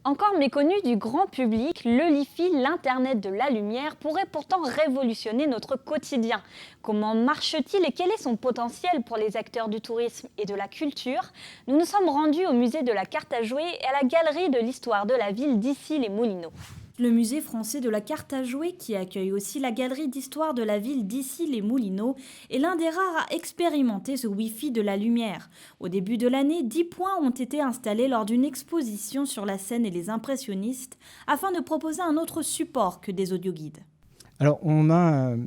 Encore méconnu du grand public, le Li-Fi, l'Internet de la lumière, pourrait pourtant révolutionner notre quotidien. Comment marche-t-il et quel est son potentiel pour les acteurs du tourisme et de la culture? Nous nous sommes rendus au musée de la carte à jouer et à la galerie de l'histoire de la ville d'Issy-les-Moulineaux. Le musée français de la carte à jouer, qui accueille aussi la galerie d'histoire de la ville d'Issy-les-Moulineaux, est l'un des rares à expérimenter ce Wi-Fi de la lumière. Au début de l'année, 10 points ont été installés lors d'une exposition sur la scène et les impressionnistes, afin de proposer un autre support que des audioguides. Alors, on a un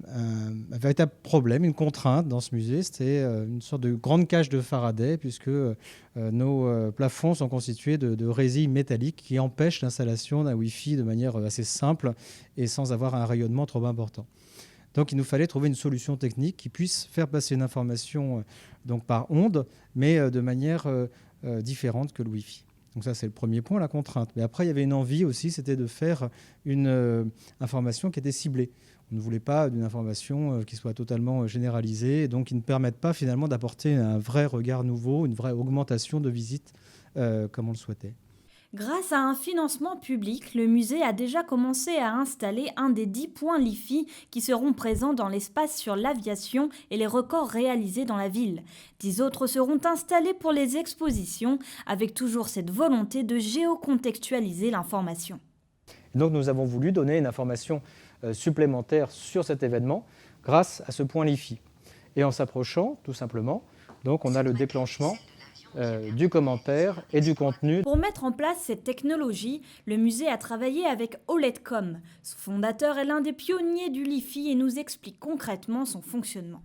véritable problème, une contrainte dans ce musée. C'est une sorte de grande cage de Faraday, puisque nos plafonds sont constitués de résilles métalliques qui empêchent l'installation d'un Wi-Fi de manière assez simple et sans avoir un rayonnement trop important. Donc, il nous fallait trouver une solution technique qui puisse faire passer une information donc par onde, mais de manière différente que le Wi-Fi. Donc ça, c'est le premier point, la contrainte. Mais après, il y avait une envie aussi, c'était de faire une information qui était ciblée. On ne voulait pas d'une information qui soit totalement généralisée, et donc qui ne permette pas finalement d'apporter un vrai regard nouveau, une vraie augmentation de visites comme on le souhaitait. Grâce à un financement public, le musée a déjà commencé à installer un des 10 points Li-Fi qui seront présents dans l'espace sur l'aviation et les records réalisés dans la ville. 10 autres seront installés pour les expositions, avec toujours cette volonté de géocontextualiser l'information. Donc nous avons voulu donner une information supplémentaire sur cet événement grâce à ce point Li-Fi. Et en s'approchant, tout simplement, donc on a le déclenchement du commentaire et du contenu. Pour mettre en place cette technologie, le musée a travaillé avec OLEDCom. Son fondateur est l'un des pionniers du Li-Fi et nous explique concrètement son fonctionnement.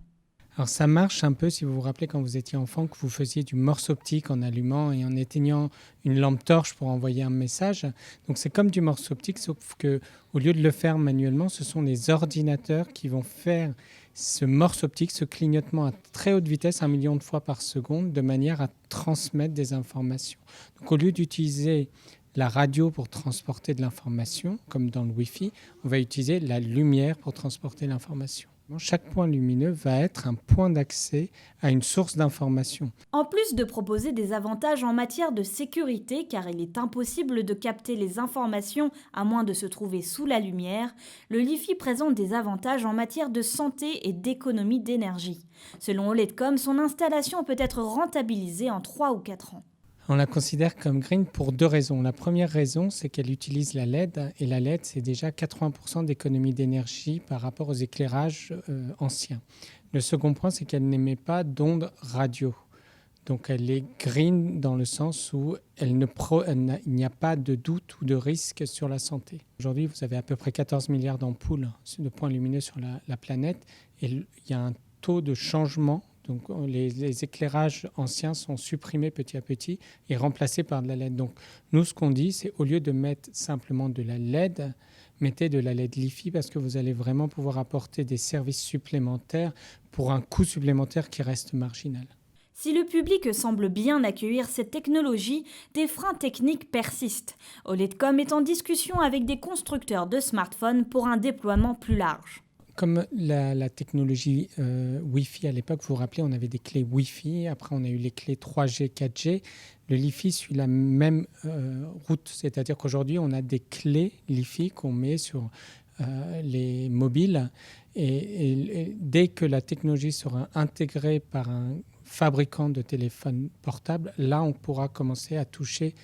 Alors ça marche un peu, si vous vous rappelez quand vous étiez enfant, que vous faisiez du morse optique en allumant et en éteignant une lampe torche pour envoyer un message. Donc c'est comme du morse optique, sauf qu'au lieu de le faire manuellement, ce sont les ordinateurs qui vont faire ce morse optique, ce clignotement à très haute vitesse, 1 million de fois par seconde, de manière à transmettre des informations. Donc au lieu d'utiliser la radio pour transporter de l'information, comme dans le Wi-Fi, on va utiliser la lumière pour transporter l'information. Chaque point lumineux va être un point d'accès à une source d'information. En plus de proposer des avantages en matière de sécurité, car il est impossible de capter les informations à moins de se trouver sous la lumière, le Li-Fi présente des avantages en matière de santé et d'économie d'énergie. Selon OLEDCom, son installation peut être rentabilisée en 3 ou 4 ans. On la considère comme green pour 2 raisons. La première raison, c'est qu'elle utilise la LED, et la LED, c'est déjà 80% d'économie d'énergie par rapport aux éclairages anciens. Le second point, c'est qu'elle n'émet pas d'ondes radio. Donc elle est green dans le sens où il n'y a pas de doute ou de risque sur la santé. Aujourd'hui, vous avez à peu près 14 milliards d'ampoules de points lumineux sur la planète, et il y a un taux de changement. Donc les éclairages anciens sont supprimés petit à petit et remplacés par de la LED. Donc nous, ce qu'on dit, c'est au lieu de mettre simplement de la LED, mettez de la LED Li-Fi parce que vous allez vraiment pouvoir apporter des services supplémentaires pour un coût supplémentaire qui reste marginal. Si le public semble bien accueillir cette technologie, des freins techniques persistent. OLEDCom est en discussion avec des constructeurs de smartphones pour un déploiement plus large. Comme la technologie Wi-Fi à l'époque, vous vous rappelez, on avait des clés Wi-Fi, après on a eu les clés 3G, 4G. Le Li-Fi suit la même route, c'est-à-dire qu'aujourd'hui on a des clés Li-Fi qu'on met sur les mobiles et dès que la technologie sera intégrée par un fabricant de téléphones portables, là on pourra commencer à toucher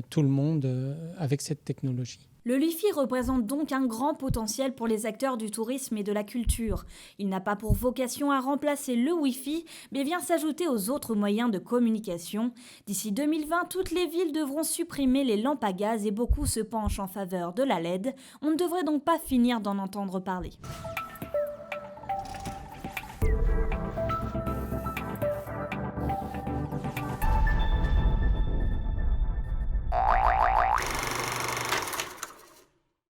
tout le monde avec cette technologie. Le Li-Fi représente donc un grand potentiel pour les acteurs du tourisme et de la culture. Il n'a pas pour vocation à remplacer le Wi-Fi, mais vient s'ajouter aux autres moyens de communication. D'ici 2020, toutes les villes devront supprimer les lampes à gaz et beaucoup se penchent en faveur de la LED. On ne devrait donc pas finir d'en entendre parler.